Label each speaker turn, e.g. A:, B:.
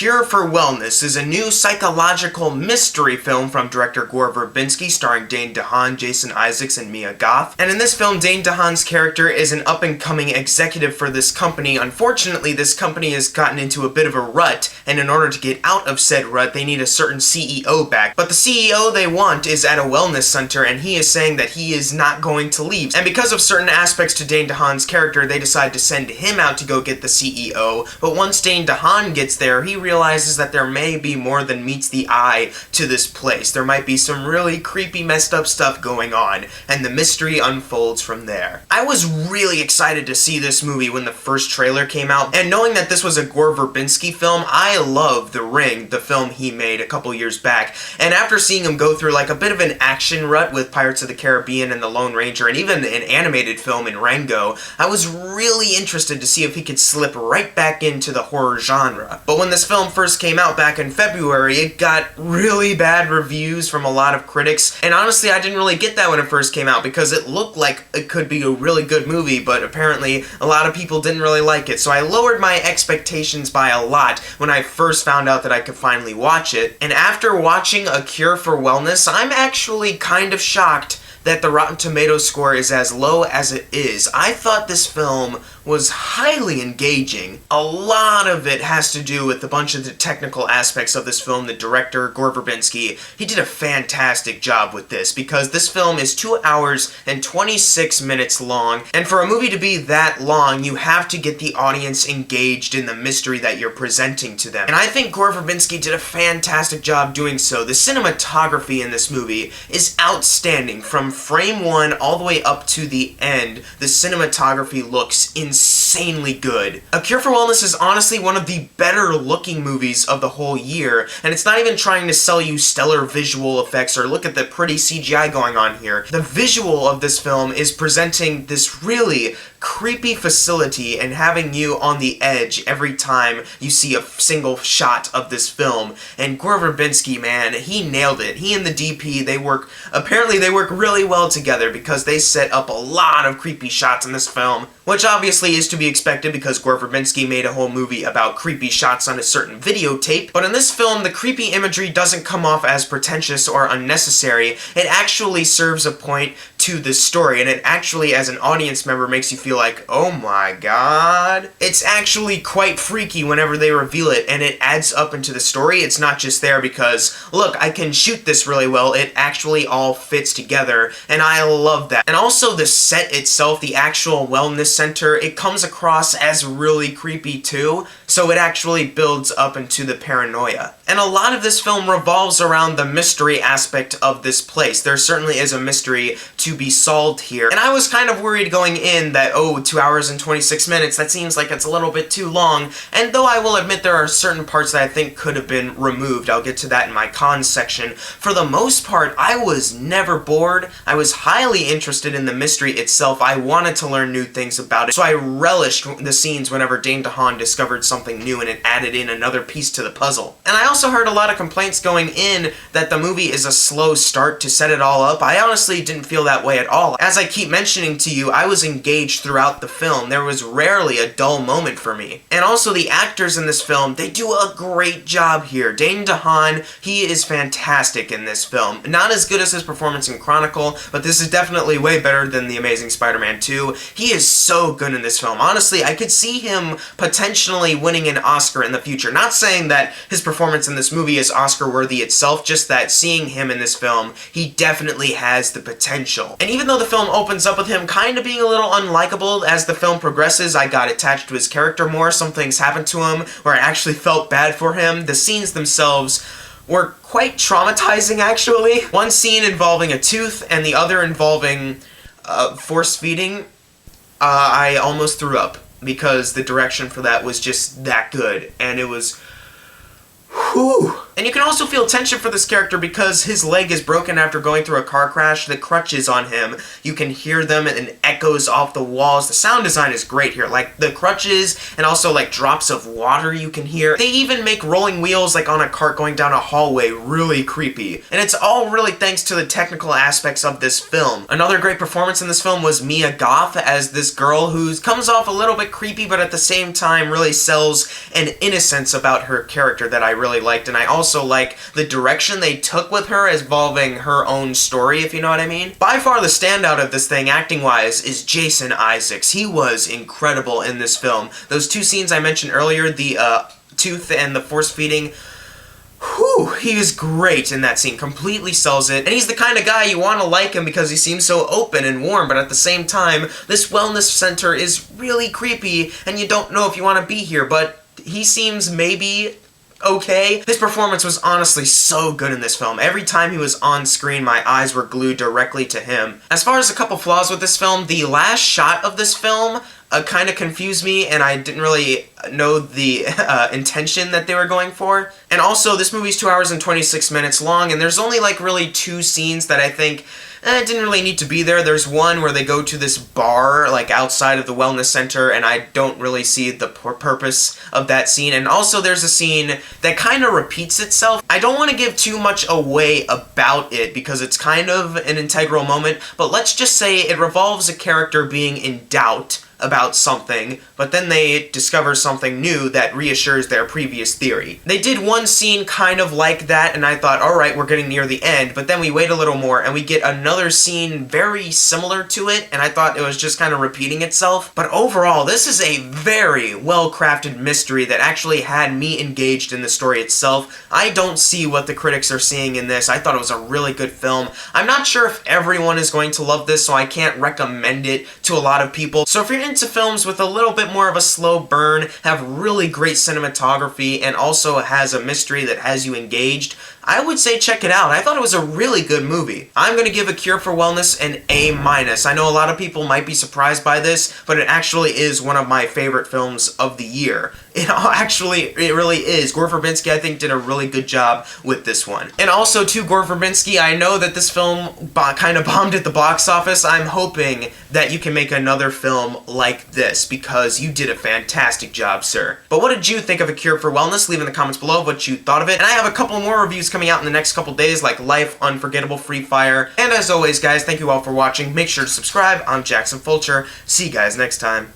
A: Cure for Wellness is a new psychological mystery film from director Gore Verbinski starring Dane DeHaan, Jason Isaacs, and Mia Goth. And in this film, Dane DeHaan's character is an up-and-coming executive for this company. Unfortunately, this company has gotten into a bit of a rut, and in order to get out of said rut, they need a certain CEO back. But the CEO they want is at a wellness center, and he is saying that he is not going to leave. And because of certain aspects to Dane DeHaan's character, they decide to send him out to go get the CEO. But once Dane DeHaan gets there, he realizes that there may be more than meets the eye to this place. There might be some really creepy, messed up stuff going on, and the mystery unfolds from there. I was really excited to see this movie when the first trailer came out, and knowing that this was a Gore Verbinski film, I love The Ring, the film he made a couple years back, and after seeing him go through like a bit of an action rut with Pirates of the Caribbean and The Lone Ranger, and even an animated film in Rango, I was really interested to see if he could slip right back into the horror genre. But when this film first came out back in February, it got really bad reviews from a lot of critics, and honestly I didn't really get that when it first came out because it looked like it could be a really good movie, but apparently a lot of people didn't really like it, so I lowered my expectations by a lot when I first found out that I could finally watch it. And after watching A Cure for Wellness, I'm actually kind of shocked that the Rotten Tomatoes score is as low as it is. I thought this film was highly engaging. A lot of it has to do with a bunch of the technical aspects of this film. The director, Gore Verbinski, he did a fantastic job with this because this film is 2 hours and 26 minutes long, and for a movie to be that long, you have to get the audience engaged in the mystery that you're presenting to them. And I think Gore Verbinski did a fantastic job doing so. The cinematography in this movie is outstanding. From frame one all the way up to the end, the cinematography looks insanely good. A Cure for Wellness is honestly one of the better looking movies of the whole year, and it's not even trying to sell you stellar visual effects or look at the pretty CGI going on here. The visual of this film is presenting this really creepy facility and having you on the edge every time you see a single shot of this film. And Gore Verbinski, man, he nailed it. He and the DP, they work really well together because they set up a lot of creepy shots in this film, which obviously is to be expected because Gore Verbinski made a whole movie about creepy shots on a certain videotape. But in this film, the creepy imagery doesn't come off as pretentious or unnecessary. It actually serves a point to the story, and it actually, as an audience member, makes you feel like, oh my god. It's actually quite freaky whenever they reveal it, and it adds up into the story. It's not just there because, look, I can shoot this really well. It actually all fits together, and I love that. And also the set itself, the actual wellness center, it comes across as really creepy too, so it actually builds up into the paranoia. And a lot of this film revolves around the mystery aspect of this place. There certainly is a mystery to be solved here. And I was kind of worried going in that, oh, 2 hours and 26 minutes, that seems like it's a little bit too long. And though I will admit there are certain parts that I think could have been removed, I'll get to that in my cons section, for the most part, I was never bored. I was highly interested in the mystery itself. I wanted to learn new things about it, so I relished the scenes whenever Dane DeHaan discovered something new and it added in another piece to the puzzle. And I also heard a lot of complaints going in that the movie is a slow start to set it all up. I honestly didn't feel that way at all. As I keep mentioning to you, I was engaged throughout the film. There was rarely a dull moment for me. And also the actors in this film, they do a great job here. Dane DeHaan, he is fantastic in this film. Not as good as his performance in Chronicle, but this is definitely way better than The Amazing Spider-Man 2. He is so good in this film. Honestly, I could see him potentially winning an Oscar in the future. Not saying that his performance in this movie is Oscar-worthy itself, just that seeing him in this film, he definitely has the potential. And even though the film opens up with him kind of being a little unlikable, as the film progresses, I got attached to his character more. Some things happened to him where I actually felt bad for him. The scenes themselves were quite traumatizing, actually. One scene involving a tooth and the other involving force feeding. I almost threw up because the direction for that was just that good, and it was Whew. And you can also feel tension for this character because his leg is broken after going through a car crash. The crutches on him, you can hear them and echoes off the walls. The sound design is great here, like the crutches and also like drops of water you can hear. They even make rolling wheels like on a cart going down a hallway really creepy. And it's all really thanks to the technical aspects of this film. Another great performance in this film was Mia Goth as this girl who comes off a little bit creepy but at the same time really sells an innocence about her character that I really liked. And I also like the direction they took with her involving her own story, if you know what I mean. By far the standout of this thing, acting-wise, is Jason Isaacs. He was incredible in this film. Those two scenes I mentioned earlier, the tooth and the force-feeding, whew, he was great in that scene, completely sells it, and he's the kind of guy you want to like him because he seems so open and warm, but at the same time, this wellness center is really creepy, and you don't know if you want to be here, but he seems maybe okay. His performance was honestly so good in this film. Every time he was on screen, my eyes were glued directly to him. As far as a couple flaws with this film, the last shot of this film kind of confused me, and I didn't really know the intention that they were going for. And also, this movie's 2 hours and 26 minutes long, and there's only like really two scenes that I think didn't really need to be there. There's one where they go to this bar, like outside of the wellness center, and I don't really see the purpose of that scene. And also there's a scene that kind of repeats itself. I don't want to give too much away about it because it's kind of an integral moment, but let's just say it revolves a character being in doubt about something, but then they discover something new that reassures their previous theory. They did one scene kind of like that, and I thought, alright, we're getting near the end, but then we wait a little more, and we get another scene very similar to it, and I thought it was just kind of repeating itself. But overall, this is a very well-crafted mystery that actually had me engaged in the story itself. I don't see what the critics are seeing in this. I thought it was a really good film. I'm not sure if everyone is going to love this, so I can't recommend it to a lot of people. So if you're into films with a little bit more of a slow burn, have really great cinematography, and also has a mystery that has you engaged, I would say check it out. I thought it was a really good movie. I'm going to give A Cure for Wellness an A-. I know a lot of people might be surprised by this, but it actually is one of my favorite films of the year. It really is. Gore Verbinski, I think, did a really good job with this one. And also, to Gore Verbinski, I know that this film kind of bombed at the box office. I'm hoping that you can make another film like this, because you did a fantastic job, sir. But what did you think of A Cure for Wellness? Leave in the comments below what you thought of it. And I have a couple more reviews coming out in the next couple days, like Life, Unforgettable, Free Fire. And as always, guys, thank you all for watching. Make sure to subscribe. I'm Jackson Fulcher. See you guys next time.